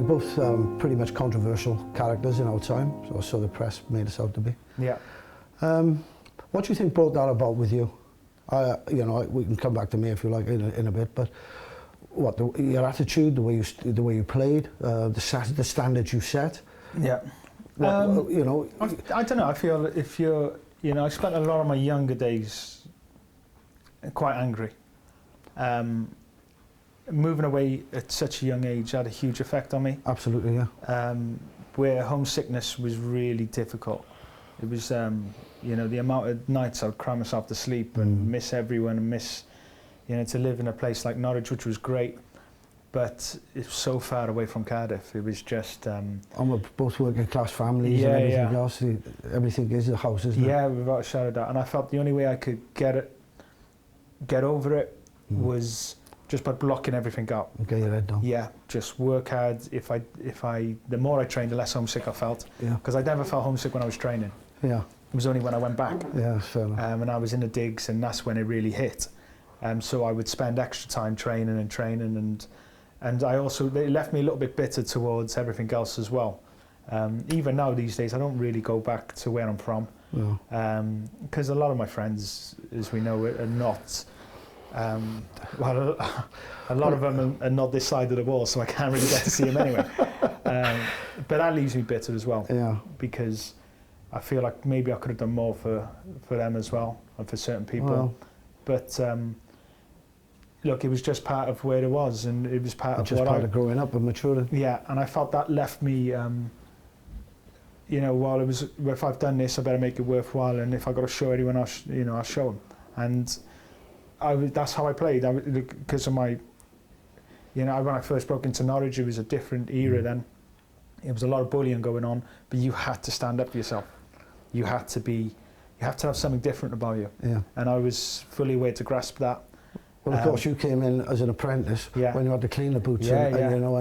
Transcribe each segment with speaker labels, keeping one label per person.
Speaker 1: we're both pretty much controversial characters in our time, so the press made us out to be.
Speaker 2: Yeah.
Speaker 1: What do you think brought that about with you? You know, we can come back to me if you like in a bit, but what, your attitude, the way you played, the standards you set?
Speaker 2: Yeah.
Speaker 1: You know,
Speaker 2: I don't know. I feel if you're, you know, I spent a lot of my younger days quite angry. Moving away at such a young age had a huge effect on me.
Speaker 1: Absolutely, yeah.
Speaker 2: Where homesickness was really difficult. It was, you know, the amount of nights I would cry myself to sleep and miss everyone and miss, you know, to live in a place like Norwich, which was great, but it's so far away from Cardiff. It was just... and
Speaker 1: we're both working class families and everything else. Everything is a house, isn't it?
Speaker 2: Yeah, without a shadow of doubt. And I felt the only way I could get over it was just by blocking everything out.
Speaker 1: Get your head down.
Speaker 2: Yeah, just work hard. The more I trained, the less homesick I felt.
Speaker 1: Yeah.
Speaker 2: Because I never felt homesick when I was training.
Speaker 1: Yeah.
Speaker 2: It was only when I went back.
Speaker 1: Yeah, fair enough.
Speaker 2: And I was in the digs, and that's when it really hit. So I would spend extra time training, and I also, it left me a little bit bitter towards everything else as well. Even now these days, I don't really go back to where I'm from.
Speaker 1: No.
Speaker 2: Because a lot of my friends, as we know, are not... well, a lot of them are not this side of the wall, so I can't really get to see them anyway. But that leaves me bitter as well.
Speaker 1: Yeah.
Speaker 2: Because I feel like maybe I could have done more for them as well, and for certain people.
Speaker 1: Well,
Speaker 2: but look, it was just part of where it was, and it was part of
Speaker 1: just part of growing up and maturing.
Speaker 2: Yeah, and I felt that left me. You know, while it was, if I've done this, I better make it worthwhile, and if I got to show anyone, I'll show them. And that's how I played. Because of my, you know, when I first broke into Norwich, it was a different era then. It was a lot of bullying going on, but you had to stand up for yourself. You had to have something different about you. Yeah. And I was fully aware to grasp that.
Speaker 1: Well, of course, you came in as an apprentice when you had to clean the boots, you know,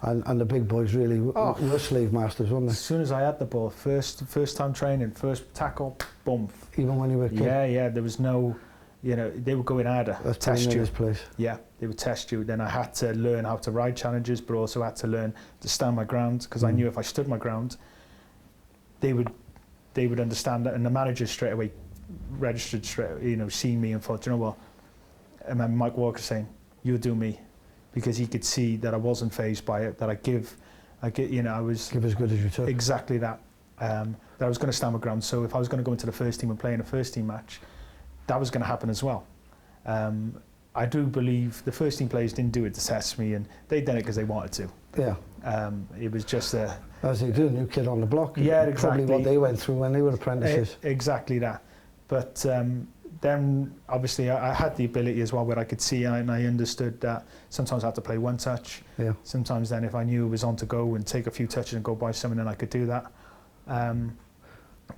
Speaker 1: and the big boys really were slave masters, weren't they?
Speaker 2: As soon as I had the ball, first time training, first tackle, boom.
Speaker 1: Even when you were a kid?
Speaker 2: Yeah, there was no, you know, they were going harder.
Speaker 1: That's
Speaker 2: test you.
Speaker 1: This place.
Speaker 2: Yeah, they would test you. Then I had to learn how to ride challenges, but also had to learn to stand my ground, because I knew if I stood my ground, they would understand that, and the manager straight away registered seen me and thought, you know what? I remember Mike Walker saying, "You'll do me," because he could see that I wasn't fazed by it, that I was...
Speaker 1: Give as good as you took.
Speaker 2: Exactly that. That I was going to stand my ground, so if I was going to go into the first team and play in a first team match, that was going to happen as well. I do believe the first team players didn't do it to test me, and they'd done it because they wanted to.
Speaker 1: Yeah.
Speaker 2: It was just a...
Speaker 1: As they do, new kid on the block.
Speaker 2: Yeah, exactly.
Speaker 1: Probably what they went through when they were apprentices.
Speaker 2: Exactly that. But then, obviously, I had the ability as well where I could see and I understood that sometimes I had to play one touch. Yeah. Sometimes then if I knew it was on to go and take a few touches and go by someone, then I could do that.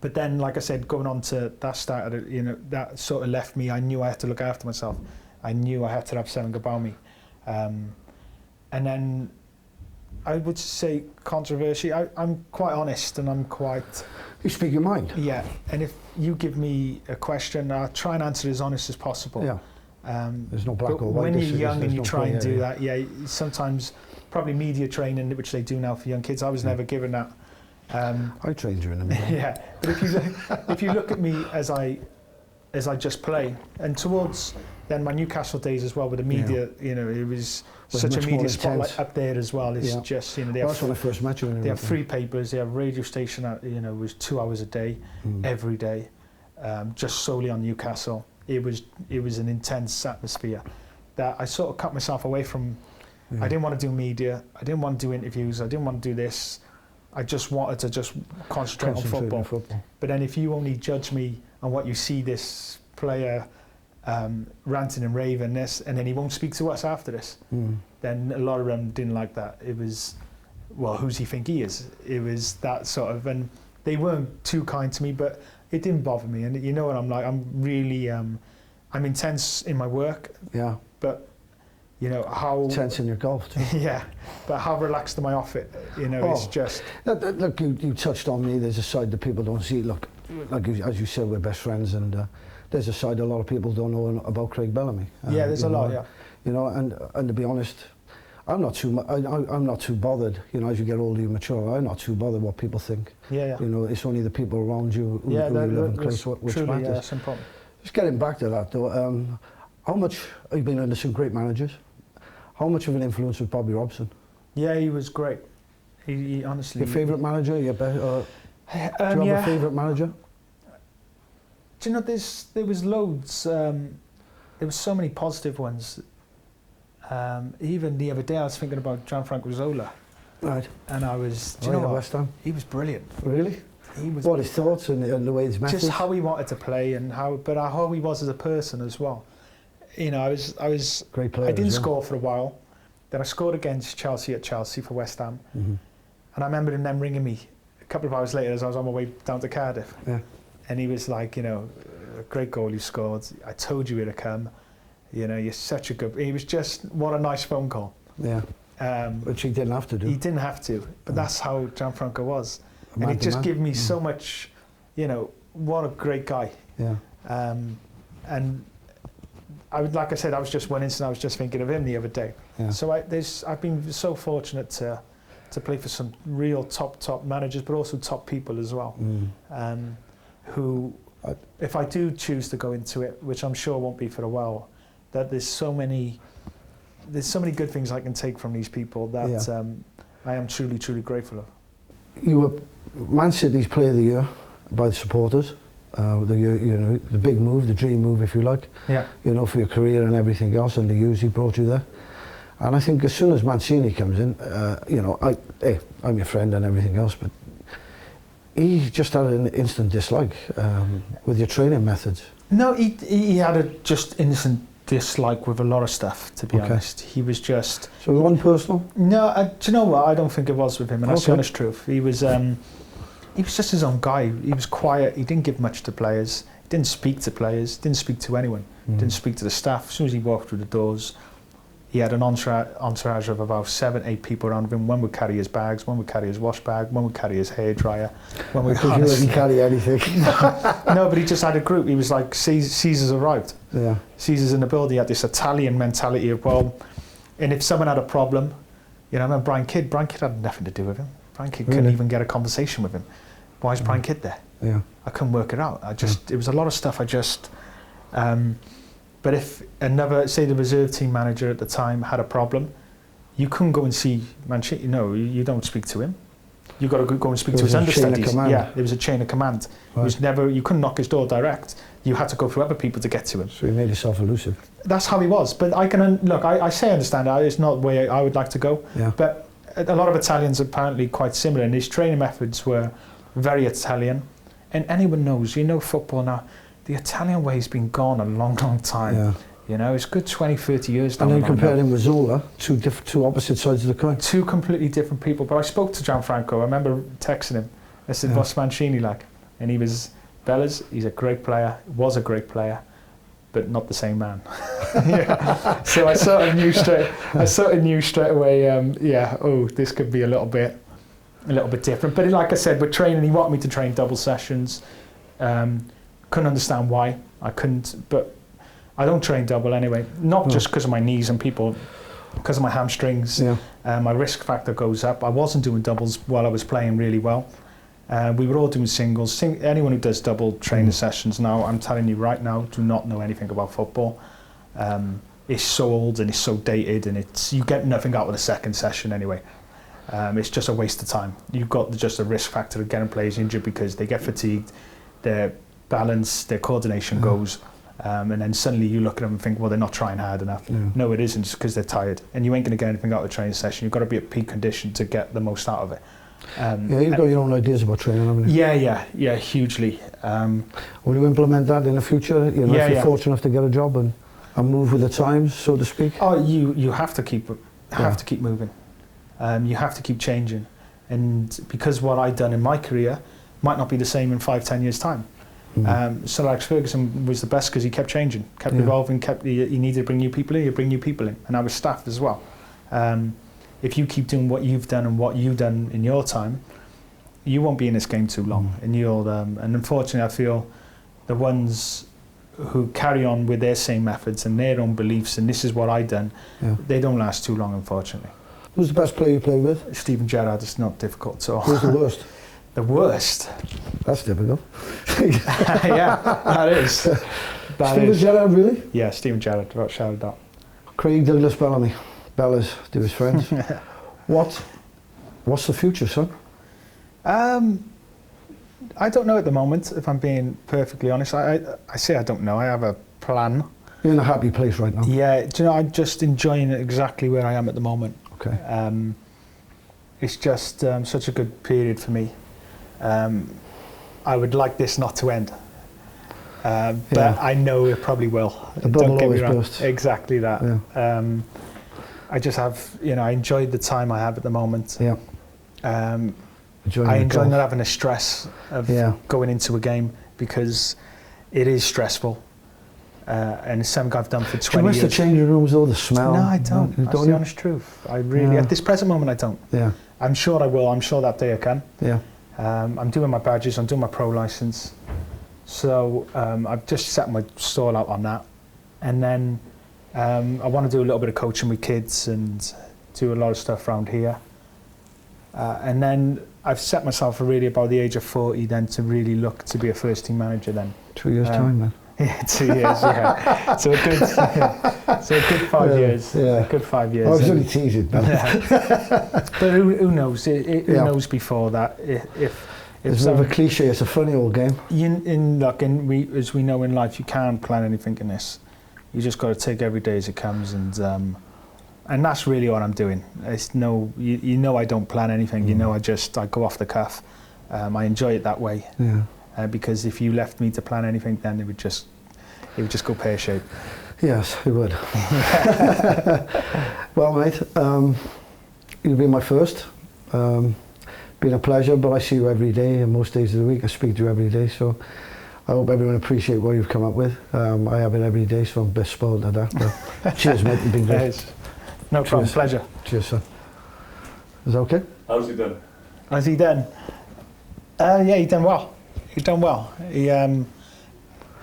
Speaker 2: But then, like I said, going on to that started, you know, that sort of left me. I knew I had to look after myself. I knew I had to have something about me. And then I would say controversy. I'm quite honest and I'm quite...
Speaker 1: You speak your mind.
Speaker 2: Yeah, and if you give me a question, I'll try and answer as honest as possible.
Speaker 1: Yeah. There's no black or white.
Speaker 2: When you're young and you try and do
Speaker 1: that,
Speaker 2: sometimes probably media training, which they do now for young kids, I was never given that.
Speaker 1: I trained you in a minute.
Speaker 2: Yeah, but if you look at me as I just play, and towards then my Newcastle days as well with the media, you know, it was such a media spotlight up there as well. It's just, you know,
Speaker 1: that's when I first met you.
Speaker 2: They have 3 papers, they have a radio station that, you know, was 2 hours a day, every day, just solely on Newcastle. It was an intense atmosphere that I sort of cut myself away from. I didn't want to do media, I didn't want to do interviews, I didn't want to do this. I just wanted to just concentrate on football. But then if you only judge me on what you see this player ranting and raving this, and then he won't speak to us after this, then a lot of them didn't like that. It was, well, who's he think he is? It was that sort of, and they weren't too kind to me, but it didn't bother me. And you know what I'm like, I'm really, I'm intense in my work. Yeah. But, you know, how...
Speaker 1: Intense in your golf too.
Speaker 2: Yeah, but how relaxed am I off it? You know, it's just...
Speaker 1: Look, you touched on me, there's a side that people don't see. Look, like as you said, we're best friends, and there's a side a lot of people don't know about Craig Bellamy.
Speaker 2: Yeah, there's a lot, yeah.
Speaker 1: You know, and to be honest, I'm not too bothered. You know, as you get older, you mature. I'm not too bothered what people think.
Speaker 2: Yeah.
Speaker 1: You know, it's only the people around you who you live in close which
Speaker 2: truly,
Speaker 1: matters.
Speaker 2: Yeah, that's important.
Speaker 1: Just getting back to that though, how much, you've been under some great managers, how much of an influence was Bobby Robson?
Speaker 2: Yeah, he was great. He honestly...
Speaker 1: Your favourite manager? Do you have a favourite manager?
Speaker 2: Do you know, there was loads, there was so many positive ones. Even the other day I was thinking about Gianfranco Zola.
Speaker 1: Right.
Speaker 2: And I was, do you know what?
Speaker 1: West Ham.
Speaker 2: He was brilliant.
Speaker 1: Really?
Speaker 2: He was
Speaker 1: what, his thoughts and the way his methods?
Speaker 2: just how he wanted to play and how he was as a person as well. You know, I was
Speaker 1: great player.
Speaker 2: I didn't score for a while. Then I scored against Chelsea at Chelsea for West Ham. And I remember him then ringing me a couple of hours later as I was on my way down to Cardiff. Yeah. And he was like, you know, a great goal you scored. I told you it'd come. You know, you're such a good... He was just, what a nice phone call. Yeah.
Speaker 1: Which he didn't have to do.
Speaker 2: He didn't have to, but that's how Gianfranco was. And it just gave me so much, you know, what a great guy. Yeah. And like I said, I was just one instant, I was just thinking of him the other day. Yeah. So I've been so fortunate to play for some real top managers, but also top people as well. Who, if I do choose to go into it, which I'm sure won't be for a while, that there's so many good things I can take from these people that I am truly grateful of. You
Speaker 1: were Man City's Player of the Year by the supporters. The big move, the dream move, if you like. Yeah. You know, for your career and everything else, and the years he brought you there. And I think as soon as Mancini comes in, you know, I'm your friend and everything else, but he just had an instant dislike with your training methods. No,
Speaker 2: he had a just instant dislike with a lot of stuff, to be honest. He was just...
Speaker 1: So it wasn't personal?
Speaker 2: No, do you know what? I don't think it was with him, and that's the honest truth. He was just his own guy. He was quiet. He didn't give much to players. He didn't speak to players. Didn't speak to anyone. Didn't speak to the staff. As soon as he walked through the doors, he had an entourage of about 7-8 people around him. One would carry his bags, one would carry his wash bag, one would carry his hairdryer. One would
Speaker 1: you didn't carry anything.
Speaker 2: No, but he just had a group. He was like, Caesar's arrived. Yeah. Caesar's in the building. He had this Italian mentality of, well, and if someone had a problem, you know, I remember Brian Kidd had nothing to do with him. Brian Kidd couldn't even get a conversation with him. Why is Brian Kidd there? Yeah. I couldn't work it out. It was a lot of stuff but if another, say the reserve team manager at the time had a problem, you couldn't go and see Mancini. No, you don't speak to him. You got to go and speak to his understudies. Yeah, there was a chain of command. Right. You couldn't knock his door direct. You had to go through other people to get to him.
Speaker 1: So he made himself elusive.
Speaker 2: That's how he was. But I can look. I say I understand that. It's not the way I would like to go. Yeah. But a lot of Italians are apparently quite similar, and his training methods were very Italian. And anyone knows, you know, football now. The Italian way's been gone a long time. Yeah. You know, it's a good 20, 30 years down.
Speaker 1: And then compared him with Zola, two opposite sides of the coin.
Speaker 2: Two completely different people. But I spoke to Gianfranco. I remember texting him. I said, what's Mancini like? And he was, Bella's, he's a great player, was a great player, but not the same man. Yeah. So I sort of knew straight away, this could be a little bit different. But like I said, with training, he wanted me to train double sessions. Couldn't understand why I couldn't, but I don't train double anyway. Not just because of my knees and because of my hamstrings. Yeah. My risk factor goes up. I wasn't doing doubles while I was playing really well. We were all doing singles. Anyone who does double training sessions now, I'm telling you right now, do not know anything about football. It's so old and it's so dated, and you get nothing out of the second session anyway. It's just a waste of time. You've got just a risk factor of getting players injured because they get fatigued, their balance, their coordination goes, and then suddenly you look at them and think, well, they're not trying hard enough. Yeah. No, it isn't, just because they're tired. And you ain't going to get anything out of the training session. You've got to be at peak condition to get the most out of it.
Speaker 1: You've got your own ideas about training, haven't you?
Speaker 2: Yeah, hugely.
Speaker 1: Will you implement that in the future? You know, if you're fortunate enough to get a job and move with the times, so to speak?
Speaker 2: Oh, you have to keep moving. You have to keep changing. And because what I've done in my career might not be the same in 5-10 years' time. Sir Alex Ferguson was the best because he kept changing, kept evolving, he needed to bring new people in, he'd bring new people in, and I was staffed as well. If you keep doing what you've done and what you've done in your time, you won't be in this game too long, and and unfortunately I feel the ones who carry on with their same methods and their own beliefs, and this is what I've done, they don't last too long, unfortunately.
Speaker 1: Who's the best player you played with?
Speaker 2: Steven Gerrard is not difficult at all.
Speaker 1: Who's the worst?
Speaker 2: The worst?
Speaker 1: That's difficult.
Speaker 2: Yeah, that is.
Speaker 1: Steven Gerrard, really?
Speaker 2: Yeah, Steven Gerrard, got shouted out.
Speaker 1: Craig Douglas Bellamy. Bellas to his friends. What's the future, son?
Speaker 2: I don't know at the moment, if I'm being perfectly honest. I say I don't know. I have a plan.
Speaker 1: You're in a happy place right now.
Speaker 2: Yeah, do you know, I'm just enjoying it exactly where I am at the moment.
Speaker 1: Okay.
Speaker 2: It's just such a good period for me. I would like this not to end. But I know it probably will.
Speaker 1: The bubble always bursts.
Speaker 2: Exactly that. Yeah. I just have, I enjoyed the time I have at the moment.
Speaker 1: Yeah.
Speaker 2: I enjoy not having the stress of going into a game, because it is stressful. And it's something I've done for 20 years.
Speaker 1: Do you miss the changing rooms, all the smell?
Speaker 2: No, I don't. That's the honest truth. I really, at this present moment, I don't.
Speaker 1: Yeah.
Speaker 2: I'm sure I will. I'm sure that day will come.
Speaker 1: Yeah.
Speaker 2: I'm doing my badges. I'm doing my pro license. So I've just set my stall out on that. And then I want to do a little bit of coaching with kids and do a lot of stuff around here. And then I've set myself really about the age of 40 then to really look to be a first team manager then.
Speaker 1: 2 years time, man.
Speaker 2: Yeah, 2 years, yeah. So a good 5 years. Yeah. A good 5 years.
Speaker 1: I was only teasing, man.
Speaker 2: But who knows? Who knows before that? If
Speaker 1: it's sort of a cliche, it's a funny old game.
Speaker 2: As we know in life, you can't plan anything in this. You just got to take every day as it comes, and that's really what I'm doing. It's I don't plan anything. I go off the cuff. I enjoy it that way.
Speaker 1: Yeah.
Speaker 2: Because if you left me to plan anything, then it would just go pear-shaped.
Speaker 1: Yes, it would. Well, mate, you've been my first. Been a pleasure, but I see you every day, and most days of the week I speak to you every day, so I hope everyone appreciates what you've come up with. I have it every day, so I'm a bit spoiled at that. But cheers, mate, you've been great.
Speaker 2: No problem, pleasure.
Speaker 1: Cheers, son. Is that okay?
Speaker 2: How's he done? Has he done? Yeah, he done well. He done well. He,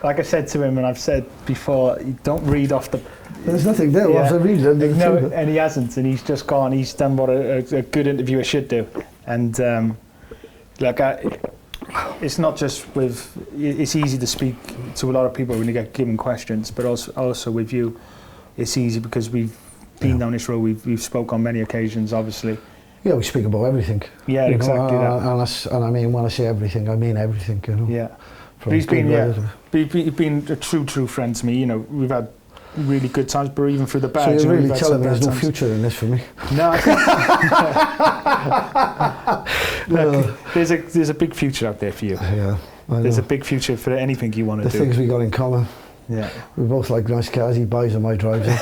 Speaker 2: like I said to him, and I've said before, you don't read off the...
Speaker 1: There's nothing there. What's the reason?
Speaker 2: No, and he hasn't, and he's just gone. He's done what a good interviewer should do. And it's not just with... It's easy to speak to a lot of people when you get given questions, but also with you, it's easy because we've been down this road. We've spoke on many occasions, obviously.
Speaker 1: Yeah, we speak about everything.
Speaker 2: Yeah, exactly that.
Speaker 1: And I mean, when I say everything, I mean everything,
Speaker 2: Yeah. But he's been a true friend to me. We've had really good times, but even through the bad.
Speaker 1: So you're really telling me there's no future in this for me?
Speaker 2: No. Look, there's a big future out there for you.
Speaker 1: Yeah.
Speaker 2: There's a big future for anything you want to do.
Speaker 1: The things we got in common.
Speaker 2: Yeah.
Speaker 1: We both like nice cars. He buys them, I drive them.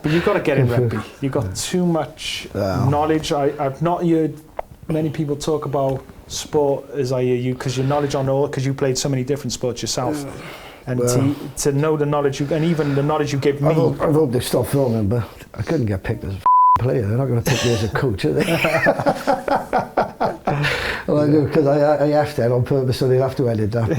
Speaker 2: But you've got to get in rugby. You've got too much knowledge. I've not heard many people talk about sport as I hear you, because your knowledge on all, because you played so many different sports yourself. And to know the knowledge and even the knowledge you gave me.
Speaker 1: I hope they stop filming, but I couldn't get picked as a player. They're not going to pick me as a coach, are they? Well, I do, because I asked that on purpose, so they'll have to edit that.